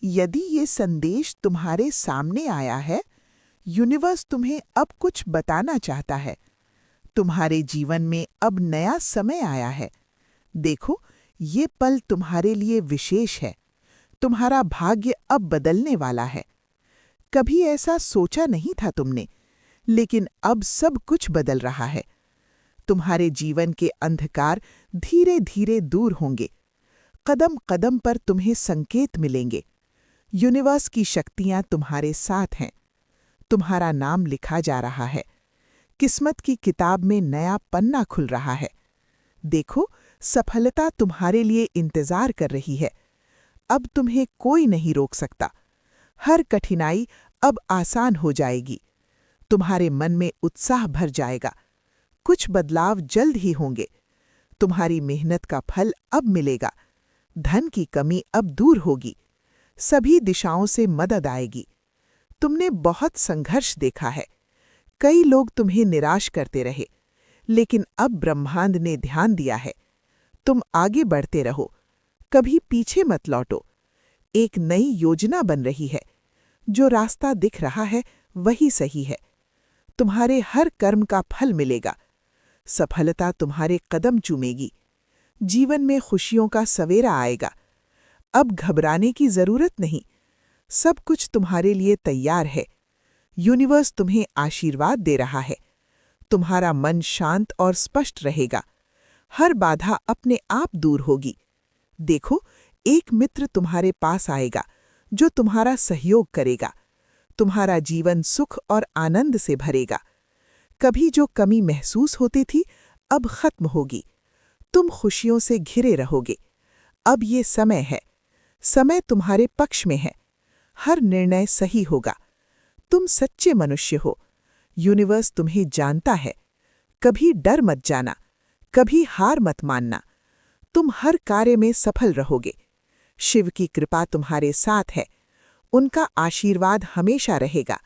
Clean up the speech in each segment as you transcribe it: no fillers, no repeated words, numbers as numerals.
यदि ये संदेश तुम्हारे सामने आया है, यूनिवर्स तुम्हें अब कुछ बताना चाहता है। तुम्हारे जीवन में अब नया समय आया है। देखो, ये पल तुम्हारे लिए विशेष है। तुम्हारा भाग्य अब बदलने वाला है। कभी ऐसा सोचा नहीं था तुमने, लेकिन अब सब कुछ बदल रहा है। तुम्हारे जीवन के अंधकार धीरे धीरे दूर होंगे। कदम कदम पर तुम्हें संकेत मिलेंगे। यूनिवर्स की शक्तियां तुम्हारे साथ हैं। तुम्हारा नाम लिखा जा रहा है। किस्मत की किताब में नया पन्ना खुल रहा है। देखो, सफलता तुम्हारे लिए इंतजार कर रही है। अब तुम्हें कोई नहीं रोक सकता। हर कठिनाई अब आसान हो जाएगी। तुम्हारे मन में उत्साह भर जाएगा। कुछ बदलाव जल्द ही होंगे। तुम्हारी मेहनत का फल अब मिलेगा। धन की कमी अब दूर होगी। सभी दिशाओं से मदद आएगी। तुमने बहुत संघर्ष देखा है। कई लोग तुम्हें निराश करते रहे, लेकिन अब ब्रह्मांड ने ध्यान दिया है। तुम आगे बढ़ते रहो, कभी पीछे मत लौटो। एक नई योजना बन रही है। जो रास्ता दिख रहा है वही सही है। तुम्हारे हर कर्म का फल मिलेगा। सफलता तुम्हारे कदम चूमेगी। जीवन में खुशियों का सवेरा आएगा। अब घबराने की जरूरत नहीं। सब कुछ तुम्हारे लिए तैयार है। यूनिवर्स तुम्हें आशीर्वाद दे रहा है। तुम्हारा मन शांत और स्पष्ट रहेगा। हर बाधा अपने आप दूर होगी। देखो, एक मित्र तुम्हारे पास आएगा जो तुम्हारा सहयोग करेगा। तुम्हारा जीवन सुख और आनंद से भरेगा। कभी जो कमी महसूस होती थी, अब खत्म होगी। तुम खुशियों से घिरे रहोगे। अब ये समय है। समय तुम्हारे पक्ष में है। हर निर्णय सही होगा। तुम सच्चे मनुष्य हो। यूनिवर्स तुम्हें जानता है। कभी डर मत जाना, कभी हार मत मानना। तुम हर कार्य में सफल रहोगे। शिव की कृपा तुम्हारे साथ है। उनका आशीर्वाद हमेशा रहेगा।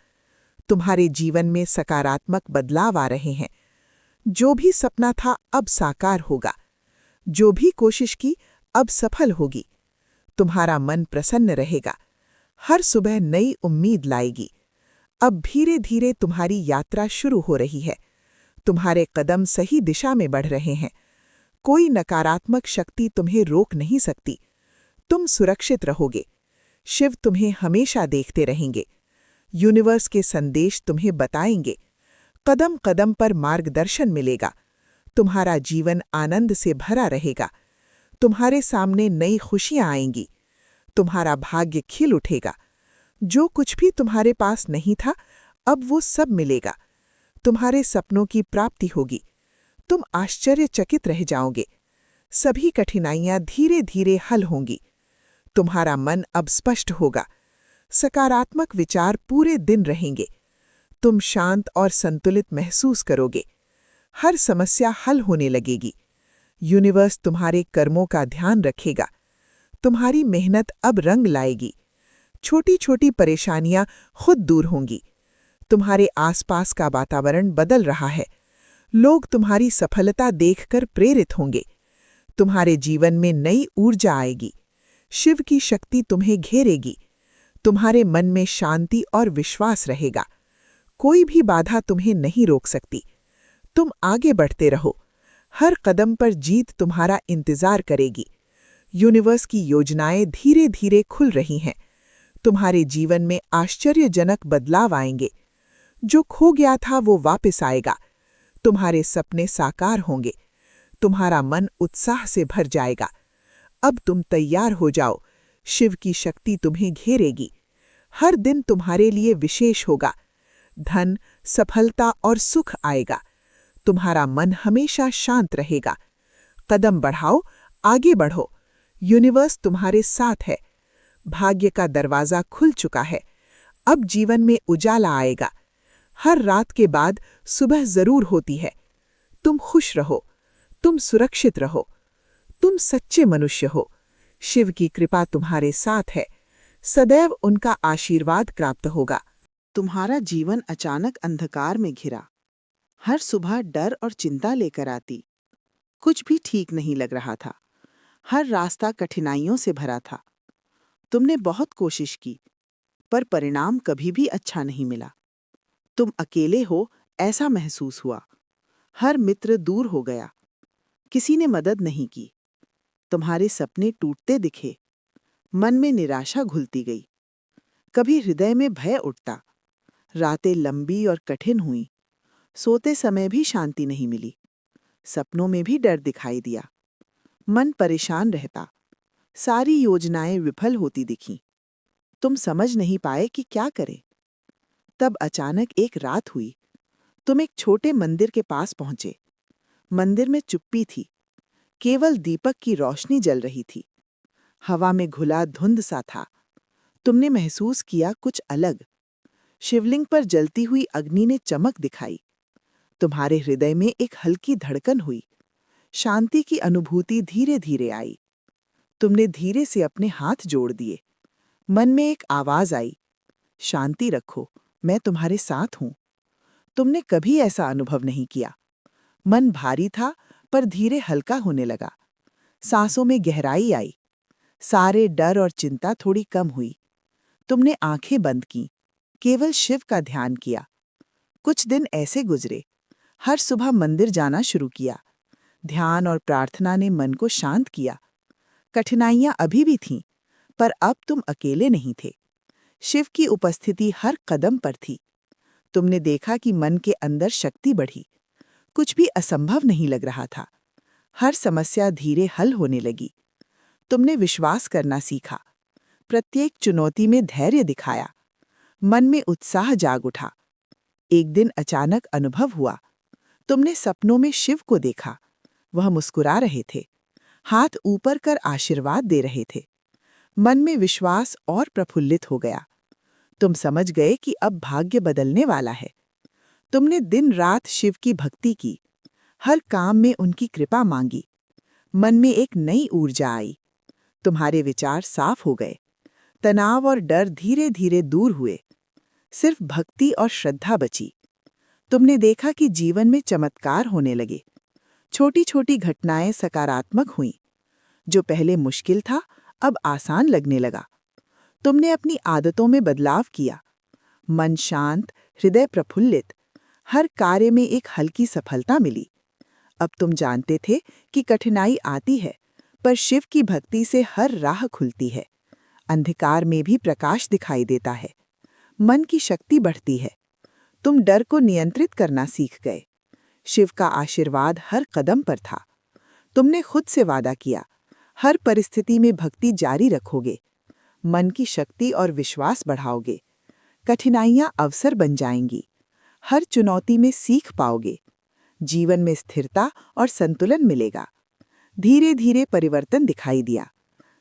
तुम्हारे जीवन में सकारात्मक बदलाव आ रहे हैं। जो भी सपना था अब साकार होगा। जो भी कोशिश की अब सफल होगी। तुम्हारा मन प्रसन्न रहेगा। हर सुबह नई उम्मीद लाएगी। अब धीरे धीरे तुम्हारी यात्रा शुरू हो रही है। तुम्हारे कदम सही दिशा में बढ़ रहे हैं। कोई नकारात्मक शक्ति तुम्हें रोक नहीं सकती। तुम सुरक्षित रहोगे। शिव तुम्हें हमेशा देखते रहेंगे। यूनिवर्स के संदेश तुम्हें बताएंगे। कदम कदम पर मार्गदर्शन मिलेगा। तुम्हारा जीवन आनंद से भरा रहेगा। तुम्हारे सामने नई खुशियां आएंगी। तुम्हारा भाग्य खिल उठेगा। जो कुछ भी तुम्हारे पास नहीं था, अब वो सब मिलेगा। तुम्हारे सपनों की प्राप्ति होगी। तुम आश्चर्यचकित रह जाओगे। सभी कठिनाइयां धीरे धीरे हल होंगी। तुम्हारा मन अब स्पष्ट होगा। सकारात्मक विचार पूरे दिन रहेंगे। तुम शांत और संतुलित महसूस करोगे। हर समस्या हल होने लगेगी। यूनिवर्स तुम्हारे कर्मों का ध्यान रखेगा। तुम्हारी मेहनत अब रंग लाएगी। छोटी छोटी परेशानियां खुद दूर होंगी। तुम्हारे आसपास का वातावरण बदल रहा है। लोग तुम्हारी सफलता देखकर प्रेरित होंगे। तुम्हारे जीवन में नई ऊर्जा आएगी। शिव की शक्ति तुम्हें घेरेगी। तुम्हारे मन में शांति और विश्वास रहेगा। कोई भी बाधा तुम्हें नहीं रोक सकती। तुम आगे बढ़ते रहो। हर कदम पर जीत तुम्हारा इंतजार करेगी। यूनिवर्स की योजनाएं धीरे धीरे खुल रही हैं। तुम्हारे जीवन में आश्चर्यजनक बदलाव आएंगे। जो खो गया था वो वापस आएगा। तुम्हारे सपने साकार होंगे। तुम्हारा मन उत्साह से भर जाएगा। अब तुम तैयार हो जाओ। शिव की शक्ति तुम्हें घेरेगी। हर दिन तुम्हारे लिए विशेष होगा। धन, सफलता और सुख आएगा। तुम्हारा मन हमेशा शांत रहेगा। कदम बढ़ाओ, आगे बढ़ो। यूनिवर्स तुम्हारे साथ है। भाग्य का दरवाजा खुल चुका है। अब जीवन में उजाला आएगा। हर रात के बाद सुबह जरूर होती है। तुम खुश रहो। तुम सुरक्षित रहो। तुम सच्चे मनुष्य हो। शिव की कृपा तुम्हारे साथ है। सदैव उनका आशीर्वाद प्राप्त होगा। तुम्हारा जीवन अचानक अंधकार में घिरा। हर सुबह डर और चिंता लेकर आती। कुछ भी ठीक नहीं लग रहा था। हर रास्ता कठिनाइयों से भरा था। तुमने बहुत कोशिश की, पर परिणाम कभी भी अच्छा नहीं मिला। तुम अकेले हो ऐसा महसूस हुआ। हर मित्र दूर हो गया। किसी ने मदद नहीं की। तुम्हारे सपने टूटते दिखे। मन में निराशा घुलती गई। कभी हृदय में भय उठता। रातें लंबी और कठिन हुई। सोते समय भी शांति नहीं मिली। सपनों में भी डर दिखाई दिया। मन परेशान रहता। सारी योजनाएं विफल होती दिखीं। तुम समझ नहीं पाए कि क्या करें। तब अचानक एक रात हुई। तुम एक छोटे मंदिर के पास पहुंचे। मंदिर में चुप्पी थी। केवल दीपक की रोशनी जल रही थी। हवा में घुला धुंध सा था। तुमने महसूस किया कुछ अलग। शिवलिंग पर जलती हुई अग्नि ने चमक दिखाई। तुम्हारे हृदय में एक हल्की धड़कन हुई। शांति की अनुभूति धीरे धीरे आई। तुमने धीरे से अपने हाथ जोड़ दिए। मन में एक आवाज आई, शांति रखो, मैं तुम्हारे साथ हूं। तुमने कभी ऐसा अनुभव नहीं किया। मन भारी था, पर धीरे हल्का होने लगा। सांसों में गहराई आई। सारे डर और चिंता थोड़ी कम हुई। तुमने आंखें बंद की, केवल शिव का ध्यान किया। कुछ दिन ऐसे गुजरे। हर सुबह मंदिर जाना शुरू किया। ध्यान और प्रार्थना ने मन को शांत किया। कठिनाइयां अभी भी थीं, पर अब तुम अकेले नहीं थे। शिव की उपस्थिति हर कदम पर थी। तुमने देखा कि मन के अंदर शक्ति बढ़ी। कुछ भी असंभव नहीं लग रहा था। हर समस्या धीरे हल होने लगी। तुमने विश्वास करना सीखा। प्रत्येक चुनौती में धैर्य दिखाया। मन में उत्साह जाग उठा। एक दिन अचानक अनुभव हुआ। तुमने सपनों में शिव को देखा। वह मुस्कुरा रहे थे। हाथ ऊपर कर आशीर्वाद दे रहे थे। मन में विश्वास और प्रफुल्लित हो गया। तुम समझ गए कि अब भाग्य बदलने वाला है। तुमने दिन रात शिव की भक्ति की। हर काम में उनकी कृपा मांगी। मन में एक नई ऊर्जा आई। तुम्हारे विचार साफ हो गए। तनाव और डर धीरे धीरे दूर हुए। सिर्फ भक्ति और श्रद्धा बची। तुमने देखा कि जीवन में चमत्कार होने लगे। छोटी छोटी घटनाएं सकारात्मक हुईं। जो पहले मुश्किल था, अब आसान लगने लगा। तुमने अपनी आदतों में बदलाव किया। मन शांत, हृदय प्रफुल्लित। हर कार्य में एक हल्की सफलता मिली। अब तुम जानते थे कि कठिनाई आती है, पर शिव की भक्ति से हर राह खुलती है। अंधकार में भी प्रकाश दिखाई देता है। मन की शक्ति बढ़ती है। तुम डर को नियंत्रित करना सीख गए। शिव का आशीर्वाद हर कदम पर था। तुमने खुद से वादा किया, हर परिस्थिति में भक्ति जारी रखोगे। मन की शक्ति और विश्वास बढ़ाओगे। कठिनाइयां अवसर बन जाएंगी। हर चुनौती में सीख पाओगे। जीवन में स्थिरता और संतुलन मिलेगा। धीरे धीरे परिवर्तन दिखाई दिया।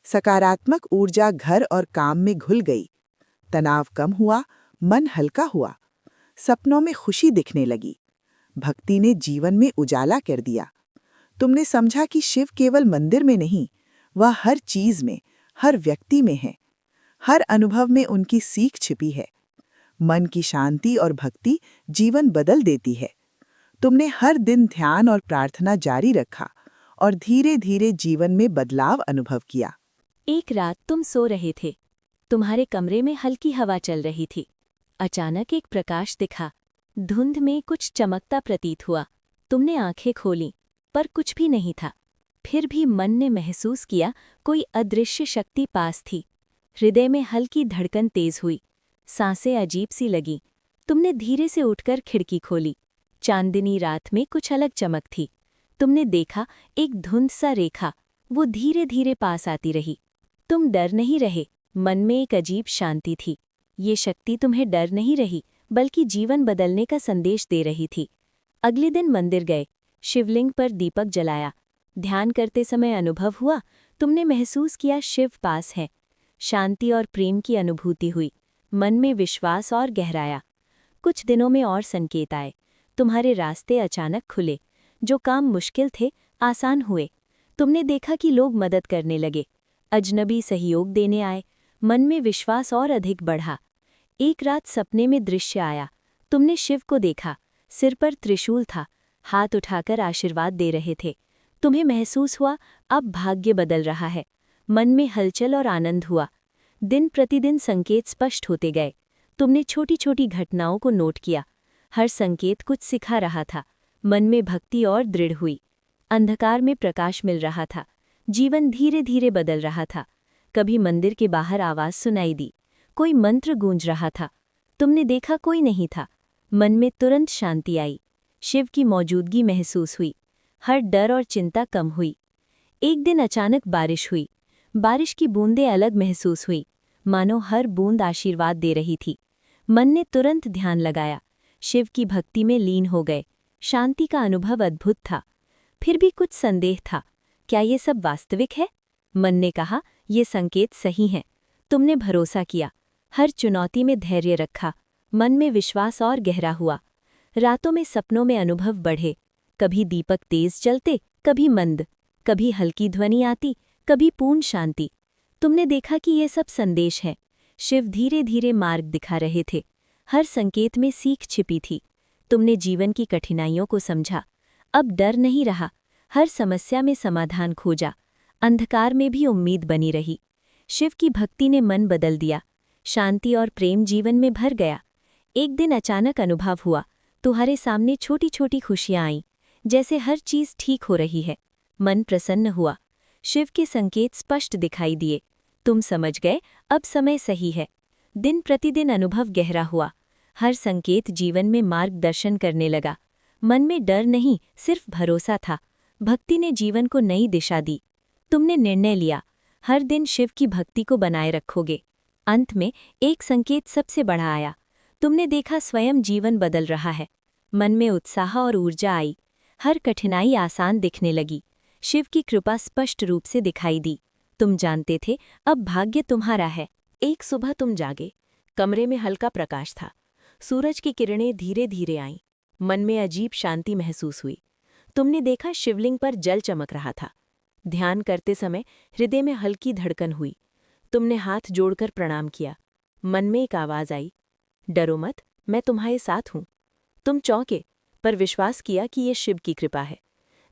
सकारात्मक ऊर्जा घर और काम में घुल गई। तनाव कम हुआ, मन हल्का हुआ। सपनों में खुशी दिखने लगी। भक्ति ने जीवन में उजाला कर दिया। तुमने समझा कि शिव केवल मंदिर में नहीं, वह हर चीज में, हर व्यक्ति में है। हर अनुभव में उनकी सीख छिपी है। मन की शांति और भक्ति जीवन बदल देती है। तुमने हर दिन ध्यान और प्रार्थना जारी रखा और धीरे धीरे जीवन में बदलाव अनुभव किया। एक रात तुम सो रहे थे। तुम्हारे कमरे में हल्की हवा चल रही थी। अचानक एक प्रकाश दिखा। धुंध में कुछ चमकता प्रतीत हुआ। तुमने आंखें खोलीं, पर कुछ भी नहीं था। फिर भी मन ने महसूस किया कोई अदृश्य शक्ति पास थी। हृदय में हल्की धड़कन तेज हुई। सांसें अजीब सी लगी। तुमने धीरे से उठकर खिड़की खोली। चांदनी रात में कुछ अलग चमक थी। तुमने देखा एक धुंध सा रेखा, वो धीरे धीरे पास आती रही। तुम डर नहीं रहे, मन में एक अजीब शांति थी। ये शक्ति तुम्हें डर नहीं रही, बल्कि जीवन बदलने का संदेश दे रही थी। अगले दिन मंदिर गए। शिवलिंग पर दीपक जलाया। ध्यान करते समय अनुभव हुआ, तुमने महसूस किया शिव पास है। शांति और प्रेम की अनुभूति हुई। मन में विश्वास और गहराया। कुछ दिनों में और संकेत आए। तुम्हारे रास्ते अचानक खुले। जो काम मुश्किल थे, आसान हुए। तुमने देखा कि लोग मदद करने लगे। अजनबी सहयोग देने आए। मन में विश्वास और अधिक बढ़ा। एक रात सपने में दृश्य आया। तुमने शिव को देखा। सिर पर त्रिशूल था। हाथ उठाकर आशीर्वाद दे रहे थे। तुम्हें महसूस हुआ अब भाग्य बदल रहा है। मन में हलचल और आनंद हुआ। दिन प्रतिदिन संकेत स्पष्ट होते गए। तुमने छोटी छोटी घटनाओं को नोट किया। हर संकेत कुछ सिखा रहा था। मन में भक्ति और दृढ़ हुई। अंधकार में प्रकाश मिल रहा था। जीवन धीरे धीरे बदल रहा था। कभी मंदिर के बाहर आवाज सुनाई दी। कोई मंत्र गूंज रहा था। तुमने देखा कोई नहीं था। मन में तुरंत शांति आई। शिव की मौजूदगी महसूस हुई। हर डर और चिंता कम हुई। एक दिन अचानक बारिश हुई। बारिश की बूंदें अलग महसूस हुई, मानो हर बूंद आशीर्वाद दे रही थी। मन ने तुरंत ध्यान लगाया। शिव की भक्ति में लीन हो गए। शांति का अनुभव अद्भुत था। फिर भी कुछ संदेह था। क्या ये सब वास्तविक है? मन ने कहा, ये संकेत सही हैं। तुमने भरोसा किया। हर चुनौती में धैर्य रखा। मन में विश्वास और गहरा हुआ। रातों में सपनों में अनुभव बढ़े। कभी दीपक तेज जलते, कभी मंद, कभी हल्की ध्वनि आती, कभी पूर्ण शांति। तुमने देखा कि ये सब संदेश है। शिव धीरे धीरे मार्ग दिखा रहे थे। हर संकेत में सीख छिपी थी। तुमने जीवन की कठिनाइयों को समझा। अब डर नहीं रहा। हर समस्या में समाधान खोजा। अंधकार में भी उम्मीद बनी रही। शिव की भक्ति ने मन बदल दिया। शांति और प्रेम जीवन में भर गया। एक दिन अचानक अनुभव हुआ। तुम्हारे सामने छोटी छोटी खुशियां आईं, जैसे हर चीज ठीक हो रही है। मन प्रसन्न हुआ। शिव के संकेत स्पष्ट दिखाई दिए। तुम समझ गए, अब समय सही है। दिन प्रतिदिन अनुभव गहरा हुआ। हर संकेत जीवन में मार्गदर्शन करने लगा। मन में डर नहीं, सिर्फ भरोसा था। भक्ति ने जीवन को नई दिशा दी। तुमने निर्णय लिया, हर दिन शिव की भक्ति को बनाए रखोगे। अंत में एक संकेत सबसे बड़ा आया। तुमने देखा स्वयं जीवन बदल रहा है। मन में उत्साह और ऊर्जा आई। हर कठिनाई आसान दिखने लगी। शिव की कृपा स्पष्ट रूप से दिखाई दी। तुम जानते थे, अब भाग्य तुम्हारा है। एक सुबह तुम जागे। कमरे में हल्का प्रकाश था। सूरज की किरणें धीरे धीरे आईं। मन में अजीब शांति महसूस हुई। तुमने देखा शिवलिंग पर जल चमक रहा था। ध्यान करते समय हृदय में हल्की धड़कन हुई। तुमने हाथ जोड़कर प्रणाम किया। मन में एक आवाज आई, डरो मत, मैं तुम्हारे साथ हूं। तुम चौंके, पर विश्वास किया कि ये शिव की कृपा है।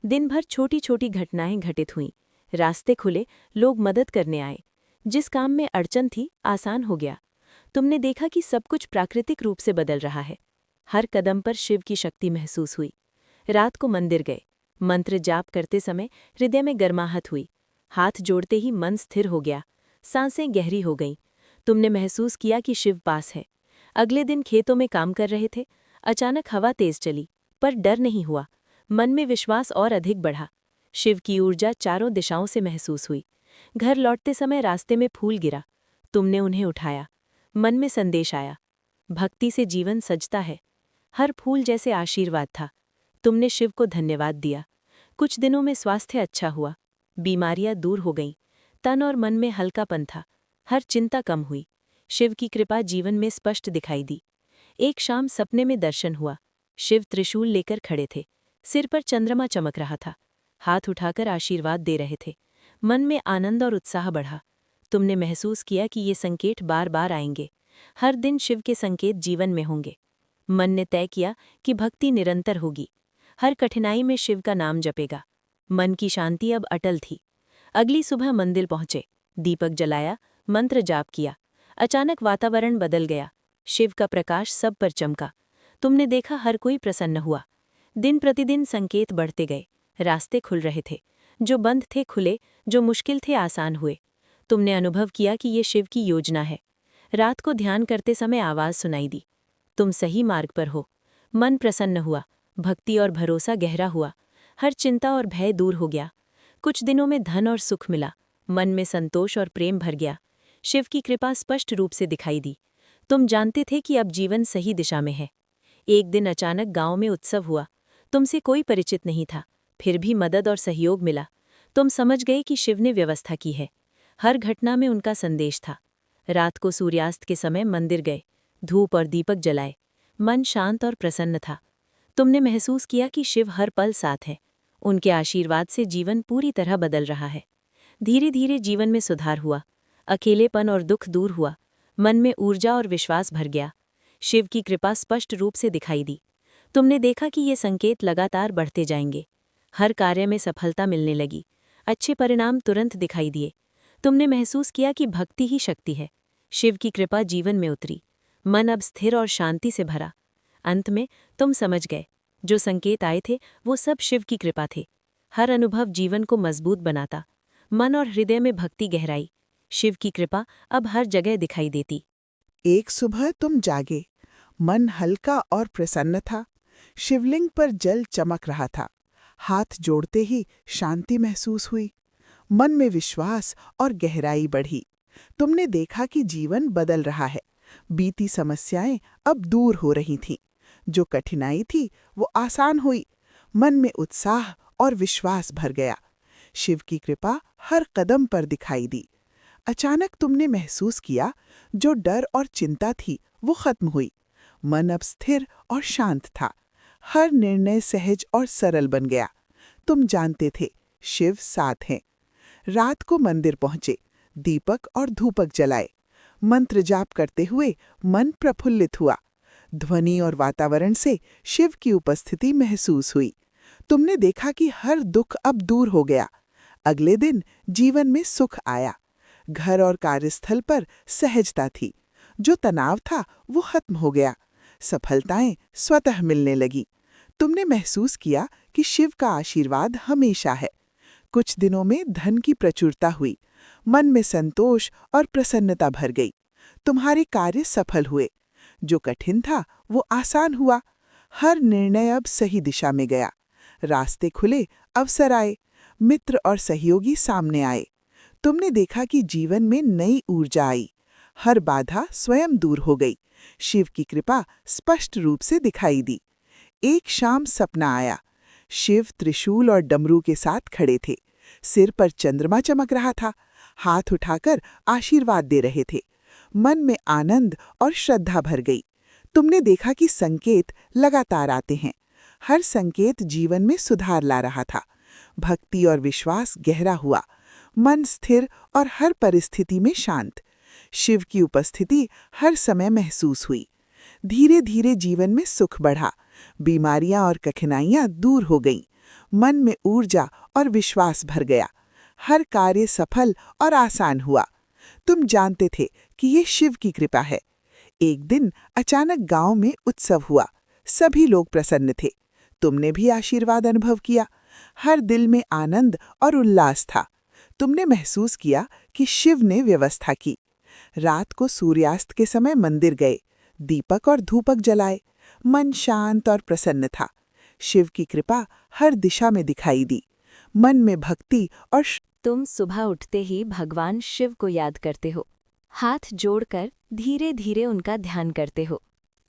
दिन भर छोटी छोटी घटनाएं घटित हुईं। रास्ते खुले, लोग मदद करने आए। जिस काम में अड़चन थी, आसान हो गया। तुमने देखा कि सब कुछ प्राकृतिक रूप से बदल रहा है। हर कदम पर शिव की शक्ति महसूस हुई। रात को मंदिर गए। मंत्र जाप करते समय हृदय में गर्माहट हुई। हाथ जोड़ते ही मन स्थिर हो गया। सांसें गहरी हो गईं। तुमने महसूस किया कि शिव पास है। अगले दिन खेतों में काम कर रहे थे। अचानक हवा तेज चली, पर डर नहीं हुआ। मन में विश्वास और अधिक बढ़ा। शिव की ऊर्जा चारों दिशाओं से महसूस हुई। घर लौटते समय रास्ते में फूल गिरा। तुमने उन्हें उठाया। मन में संदेश आया, भक्ति से जीवन सजता है। हर फूल जैसे आशीर्वाद था। तुमने शिव को धन्यवाद दिया। कुछ दिनों में स्वास्थ्य अच्छा हुआ। बीमारियां दूर हो गईं। तन और मन में हल्कापन था। हर चिंता कम हुई। शिव की कृपा जीवन में स्पष्ट दिखाई दी। एक शाम सपने में दर्शन हुआ। शिव त्रिशूल लेकर खड़े थे। सिर पर चंद्रमा चमक रहा था। हाथ उठाकर आशीर्वाद दे रहे थे। मन में आनंद और उत्साह बढ़ा। तुमने महसूस किया कि ये संकेत बार बार आएंगे। हर दिन शिव के संकेत जीवन में होंगे। मन ने तय किया कि भक्ति निरंतर होगी। हर कठिनाई में शिव का नाम जपेगा। मन की शांति अब अटल थी। अगली सुबह मंदिर पहुंचे। दीपक जलाया, मंत्र जाप किया। अचानक वातावरण बदल गया। शिव का प्रकाश सब पर चमका। तुमने देखा हर कोई प्रसन्न हुआ। दिन प्रतिदिन संकेत बढ़ते गए। रास्ते खुल रहे थे। जो बंद थे खुले, जो मुश्किल थे आसान हुए। तुमने अनुभव किया कि ये शिव की योजना है। रात को ध्यान करते समय आवाज सुनाई दी, तुम सही मार्ग पर हो। मन प्रसन्न हुआ। भक्ति और भरोसा गहरा हुआ। हर चिंता और भय दूर हो गया। कुछ दिनों में धन और सुख मिला। मन में संतोष और प्रेम भर गया। शिव की कृपा स्पष्ट रूप से दिखाई दी। तुम जानते थे कि अब जीवन सही दिशा में है। एक दिन अचानक गांव में उत्सव हुआ। तुमसे कोई परिचित नहीं था, फिर भी मदद और सहयोग मिला। तुम समझ गए कि शिव ने व्यवस्था की है। हर घटना में उनका संदेश था। रात को सूर्यास्त के समय मंदिर गए। धूप और दीपक जलाए। मन शांत और प्रसन्न था। तुमने महसूस किया कि शिव हर पल साथ है। उनके आशीर्वाद से जीवन पूरी तरह बदल रहा है। धीरे धीरे जीवन में सुधार हुआ। अकेलेपन और दुख दूर हुआ। मन में ऊर्जा और विश्वास भर गया। शिव की कृपा स्पष्ट रूप से दिखाई दी। तुमने देखा कि ये संकेत लगातार बढ़ते जाएंगे। हर कार्य में सफलता मिलने लगी। अच्छे परिणाम तुरंत दिखाई दिए। तुमने महसूस किया कि भक्ति ही शक्ति है। शिव की कृपा जीवन में उतरी। मन अब स्थिर और शांति से भरा। अंत में तुम समझ गए, जो संकेत आए थे वो सब शिव की कृपा थे। हर अनुभव जीवन को मजबूत बनाता। मन और हृदय में भक्ति गहराई। शिव की कृपा अब हर जगह दिखाई देती। एक सुबह तुम जागे, मन हल्का और प्रसन्न था। शिवलिंग पर जल चमक रहा था। हाथ जोड़ते ही शांति महसूस हुई। मन में विश्वास और गहराई बढ़ी। तुमने देखा कि जीवन बदल रहा है। बीती समस्याएं अब दूर हो रही थीं। जो कठिनाई थी वो आसान हुई। मन में उत्साह और विश्वास भर गया। शिव की कृपा हर कदम पर दिखाई दी। अचानक तुमने महसूस किया, जो डर और चिंता थी वो खत्म हुई। मन अब स्थिर और शांत था। हर निर्णय सहज और सरल बन गया। तुम जानते थे, शिव साथ हैं। रात को मंदिर पहुंचे, दीपक और धूपक जलाए। मंत्र जाप करते हुए मन प्रफुल्लित हुआ। ध्वनि और वातावरण से शिव की उपस्थिति महसूस हुई। तुमने देखा कि हर दुख अब दूर हो गया। अगले दिन जीवन में सुख आया। घर और कार्यस्थल पर सहजता थी। जो तनाव था वो खत्म हो गया। सफलताएं स्वतः मिलने लगी। तुमने महसूस किया कि शिव का आशीर्वाद हमेशा है। कुछ दिनों में धन की प्रचुरता हुई। मन में संतोष और प्रसन्नता भर गई। तुम्हारे कार्य सफल हुए। जो कठिन था वो आसान हुआ। हर निर्णय अब सही दिशा में गया। रास्ते खुले, अवसर आए। मित्र और सहयोगी सामने आए। तुमने देखा कि जीवन में नई ऊर्जा आई। हर बाधा स्वयं दूर हो गई। शिव की कृपा स्पष्ट रूप से दिखाई दी। एक शाम सपना आया। शिव त्रिशूल और डमरू के साथ खड़े थे। सिर पर चंद्रमा चमक रहा था। हाथ उठाकर आशीर्वाद दे रहे थे। मन में आनंद और श्रद्धा भर गई। तुमने देखा कि संकेत लगातार आते हैं। हर संकेत जीवन में सुधार ला रहा था। भक्ति और विश्वास गहरा हुआ। मन स्थिर और हर परिस्थिति में शांत। शिव की उपस्थिति हर समय महसूस हुई। धीरे धीरे जीवन में सुख बढ़ा। बीमारियां और कठिनाइयां दूर हो गईं। मन में ऊर्जा और विश्वास भर गया। हर कार्य सफल और आसान हुआ। तुम जानते थे कि ये शिव की कृपा है। एक दिन अचानक गांव में उत्सव हुआ। सभी लोग प्रसन्न थे। तुमने भी आशीर्वाद अनुभव किया। हर दिल में आनंद और उल्लास था। तुमने महसूस किया कि शिव ने व्यवस्था की। रात को सूर्यास्त के समय मंदिर गए। दीपक और धूपक जलाए। मन शांत और प्रसन्न था। शिव की कृपा हर दिशा में दिखाई दी। मन में भक्ति और तुम सुबह उठते ही भगवान शिव को याद करते हो। हाथ जोड़कर धीरे धीरे उनका ध्यान करते हो।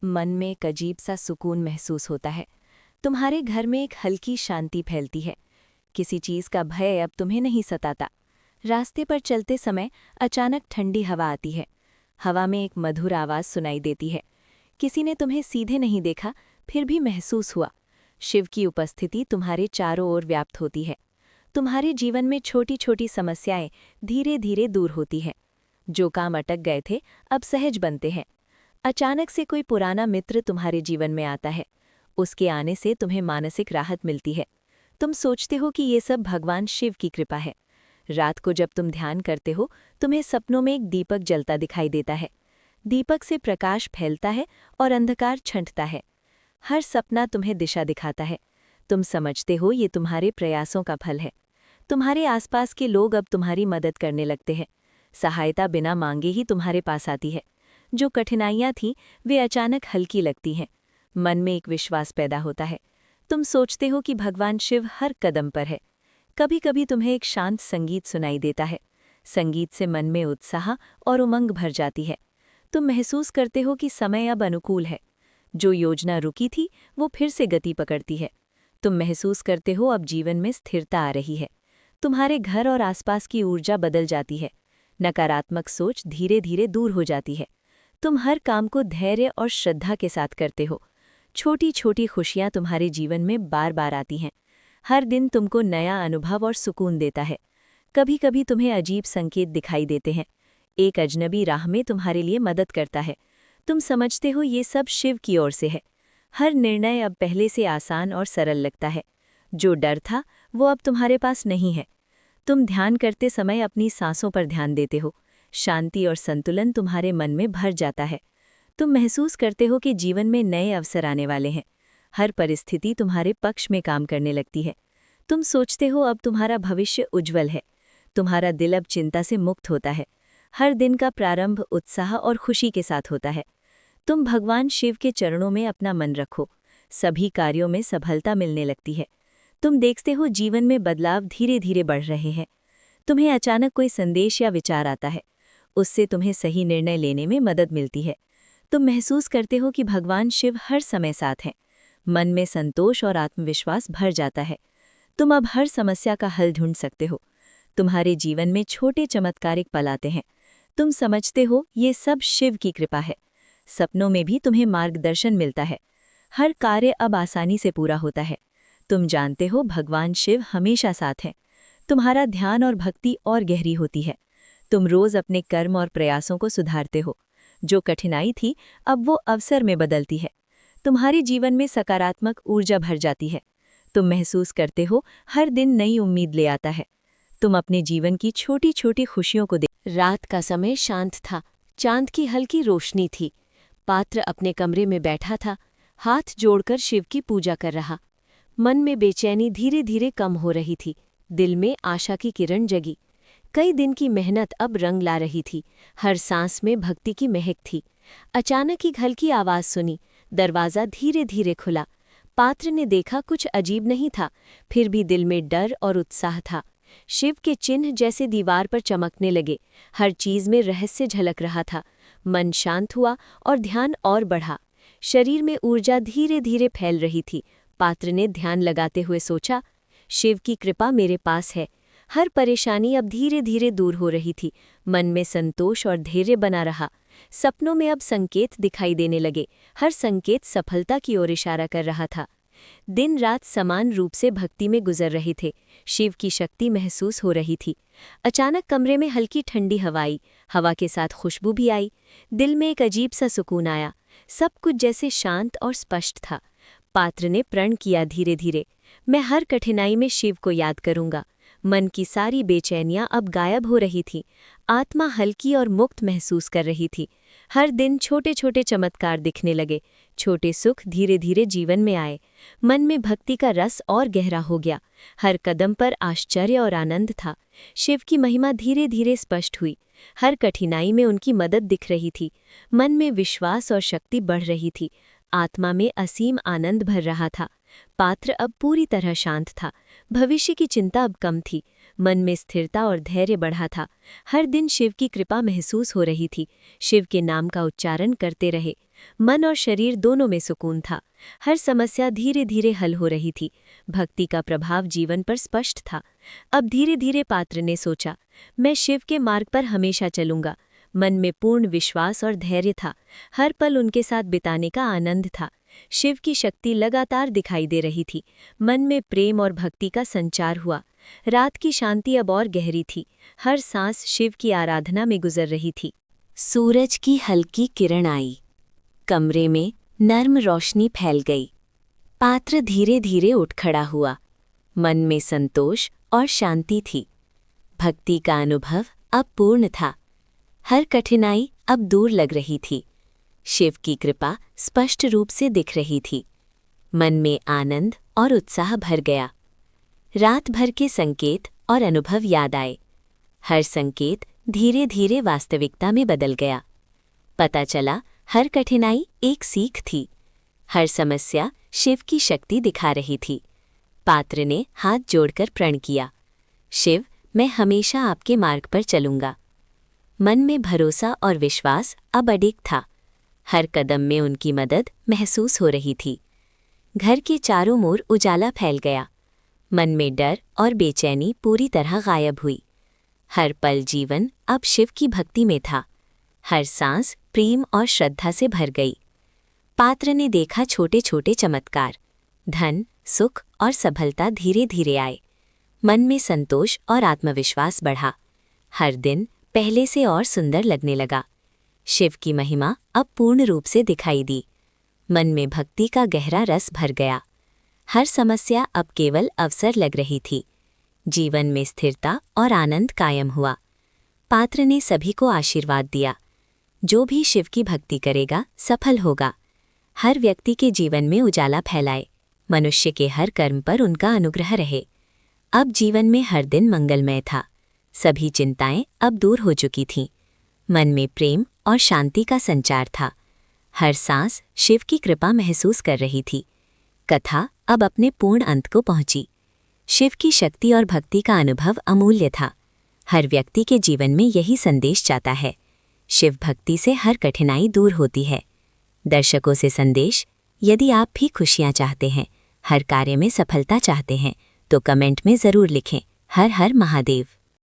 मन में एक अजीब सा सुकून महसूस होता है। तुम्हारे घर में एक हल्की शांति फैलती है। किसी चीज का भय अब तुम्हें नहीं सताता। रास्ते पर चलते समय अचानक ठंडी हवा आती है। हवा में एक मधुर आवाज सुनाई देती है। किसी ने तुम्हें सीधे नहीं देखा, फिर भी महसूस हुआ। शिव की उपस्थिति तुम्हारे चारों ओर व्याप्त होती है। तुम्हारे जीवन में छोटी छोटी समस्याएं धीरे धीरे दूर होती हैं। जो काम अटक गए थे अब सहज बनते हैं। अचानक से कोई पुराना मित्र तुम्हारे जीवन में आता है। उसके आने से तुम्हें मानसिक राहत मिलती है। तुम सोचते हो कि ये सब भगवान शिव की कृपा है। रात को जब तुम ध्यान करते हो, तुम्हें सपनों में एक दीपक जलता दिखाई देता है। दीपक से प्रकाश फैलता है और अंधकार छंटता है। हर सपना तुम्हें दिशा दिखाता है। तुम समझते हो ये तुम्हारे प्रयासों का फल है। तुम्हारे आसपास के लोग अब तुम्हारी मदद करने लगते हैं। सहायता बिना मांगे ही तुम्हारे पास आती है। जो कठिनाइयां थीं वे अचानक हल्की लगती हैं। मन में एक विश्वास पैदा होता है। तुम सोचते हो कि भगवान शिव हर कदम पर है। कभी कभी तुम्हें एक शांत संगीत सुनाई देता है। संगीत से मन में उत्साह और उमंग भर जाती है। तुम महसूस करते हो कि समय अब अनुकूल है। जो योजना रुकी थी वो फिर से गति पकड़ती है। तुम महसूस करते हो अब जीवन में स्थिरता आ रही है। तुम्हारे घर और आसपास की ऊर्जा बदल जाती है। नकारात्मक सोच धीरे धीरे दूर हो जाती है। तुम हर काम को धैर्य और श्रद्धा के साथ करते हो। छोटी छोटी खुशियां तुम्हारे जीवन में बार बार आती हैं। हर दिन तुमको नया अनुभव और सुकून देता है। कभी कभी तुम्हें अजीब संकेत दिखाई देते हैं। एक अजनबी राह में तुम्हारे लिए मदद करता है। तुम समझते हो ये सब शिव की ओर से है। हर निर्णय अब पहले से आसान और सरल लगता है। जो डर था वो अब तुम्हारे पास नहीं है। तुम ध्यान करते समय अपनी सांसों पर ध्यान देते हो। शांति और संतुलन तुम्हारे मन में भर जाता है। तुम महसूस करते हो कि जीवन में नए अवसर आने वाले हैं। हर परिस्थिति तुम्हारे पक्ष में काम करने लगती है। तुम सोचते हो अब तुम्हारा भविष्य उज्जवल है। तुम्हारा दिल अब चिंता से मुक्त होता है। हर दिन का प्रारंभ उत्साह और खुशी के साथ होता है। तुम भगवान शिव के चरणों में अपना मन रखो। सभी कार्यों में सफलता मिलने लगती है। तुम देखते हो जीवन में बदलाव धीरे धीरे बढ़ रहे हैं। तुम्हें अचानक कोई संदेश या विचार आता है। उससे तुम्हें सही निर्णय लेने में मदद मिलती है। तुम महसूस करते हो कि भगवान शिव हर समय साथ हैं। मन में संतोष और आत्मविश्वास भर जाता है। तुम अब हर समस्या का हल ढूंढ सकते हो। तुम्हारे जीवन में छोटे चमत्कारिक पल आते हैं। तुम समझते हो ये सब शिव की कृपा है। सपनों में भी तुम्हें मार्गदर्शन मिलता है। हर कार्य अब आसानी से पूरा होता है। तुम जानते हो भगवान शिव हमेशा साथ हैं। तुम्हारा ध्यान और भक्ति और गहरी होती है। तुम रोज अपने कर्म और प्रयासों को सुधारते हो। जो कठिनाई थी अब वो अवसर में बदलती है। तुम्हारे जीवन में सकारात्मक ऊर्जा भर जाती है। तुम महसूस करते हो हर दिन नई उम्मीद ले आता है। तुम अपने जीवन की छोटी छोटी खुशियों को रात का समय शांत था। चांद की हल्की रोशनी थी। पात्र अपने कमरे में बैठा था, हाथ जोड़कर शिव की पूजा कर रहा। मन में बेचैनी धीरे धीरे कम हो रही थी। दिल में आशा की किरण जगी। कई दिन की मेहनत अब रंग ला रही थी। हर सांस में भक्ति की महक थी। अचानक एक हल्की आवाज सुनी। दरवाज़ा धीरे धीरे खुला। पात्र ने देखा कुछ अजीब नहीं था, फिर भी दिल में डर और उत्साह था। शिव के चिन्ह जैसे दीवार पर चमकने लगे। हर चीज में रहस्य झलक रहा था। मन शांत हुआ और ध्यान और बढ़ा। शरीर में ऊर्जा धीरे धीरे फैल रही थी। पात्र ने ध्यान लगाते हुए सोचा, शिव की कृपा मेरे पास है। हर परेशानी अब धीरे धीरे दूर हो रही थी। मन में संतोष और धैर्य बना रहा। सपनों में अब संकेत दिखाई देने लगे। हर संकेत सफलता की ओर इशारा कर रहा था। दिन रात समान रूप से भक्ति में गुजर रहे थे। शिव की शक्ति महसूस हो रही थी। अचानक कमरे में हल्की ठंडी हवा आई। हवा के साथ खुशबू भी आई। दिल में एक अजीब सा सुकून आया। सब कुछ जैसे शांत और स्पष्ट था। पात्र ने प्रण किया धीरे धीरे, मैं हर कठिनाई में शिव को याद करूंगा। मन की सारी बेचैनियां अब गायब हो रही थी। आत्मा हल्की और मुक्त महसूस कर रही थी। हर दिन छोटे छोटे चमत्कार दिखने लगे। छोटे सुख धीरे धीरे जीवन में आए। मन में भक्ति का रस और गहरा हो गया। हर कदम पर आश्चर्य और आनंद था। शिव की महिमा धीरे धीरे स्पष्ट हुई। हर कठिनाई में उनकी मदद दिख रही थी। मन में विश्वास और शक्ति बढ़ रही थी। आत्मा में असीम आनंद भर रहा था। पात्र अब पूरी तरह शांत था। भविष्य की चिंता अब कम थी। मन में स्थिरता और धैर्य बढ़ा था। हर दिन शिव की कृपा महसूस हो रही थी। शिव के नाम का उच्चारण करते रहे। मन और शरीर दोनों में सुकून था। हर समस्या धीरे धीरे हल हो रही थी। भक्ति का प्रभाव जीवन पर स्पष्ट था। अब धीरे धीरे पात्र ने सोचा, मैं शिव के मार्ग पर हमेशा चलूंगा। मन में पूर्ण विश्वास और धैर्य था। हर पल उनके साथ बिताने का आनंद था। शिव की शक्ति लगातार दिखाई दे रही थी। मन में प्रेम और भक्ति का संचार हुआ। रात की शांति अब और गहरी थी। हर सांस शिव की आराधना में गुजर रही थी। सूरज की हल्की किरण आई। कमरे में नर्म रोशनी फैल गई। पात्र धीरे धीरे उठ खड़ा हुआ। मन में संतोष और शांति थी। भक्ति का अनुभव अब पूर्ण था। हर कठिनाई अब दूर लग रही थी। शिव की कृपा स्पष्ट रूप से दिख रही थी। मन में आनंद और उत्साह भर गया। रात भर के संकेत और अनुभव याद आए। हर संकेत धीरे धीरे वास्तविकता में बदल गया। पता चला हर कठिनाई एक सीख थी। हर समस्या शिव की शक्ति दिखा रही थी। पात्र ने हाथ जोड़कर प्रण किया, शिव, मैं हमेशा आपके मार्ग पर चलूंगा। मन में भरोसा और विश्वास अब अडिग था। हर कदम में उनकी मदद महसूस हो रही थी। घर के चारों ओर उजाला फैल गया। मन में डर और बेचैनी पूरी तरह गायब हुई। हर पल जीवन अब शिव की भक्ति में था। हर सांस प्रेम और श्रद्धा से भर गई। पात्र ने देखा छोटे छोटे चमत्कार। धन, सुख और सफलता धीरे धीरे आए। मन में संतोष और आत्मविश्वास बढ़ा। हर दिन पहले से और सुंदर लगने लगा। शिव की महिमा अब पूर्ण रूप से दिखाई दी। मन में भक्ति का गहरा रस भर गया। हर समस्या अब केवल अवसर लग रही थी। जीवन में स्थिरता और आनंद कायम हुआ। पात्र ने सभी को आशीर्वाद दिया। जो भी शिव की भक्ति करेगा सफल होगा। हर व्यक्ति के जीवन में उजाला फैलाए। मनुष्य के हर कर्म पर उनका अनुग्रह रहे। अब जीवन में हर दिन मंगलमय था। सभी चिंताएं अब दूर हो चुकी थीं। मन में प्रेम और शांति का संचार था। हर सांस शिव की कृपा महसूस कर रही थी। कथा अब अपने पूर्ण अंत को पहुंची। शिव की शक्ति और भक्ति का अनुभव अमूल्य था। हर व्यक्ति के जीवन में यही संदेश जाता है। शिव भक्ति से हर कठिनाई दूर होती है। दर्शकों से संदेश, यदि आप भी खुशियां चाहते हैं, हर कार्य में सफलता चाहते हैं, तो कमेंट में ज़रूर लिखें, हर हर महादेव।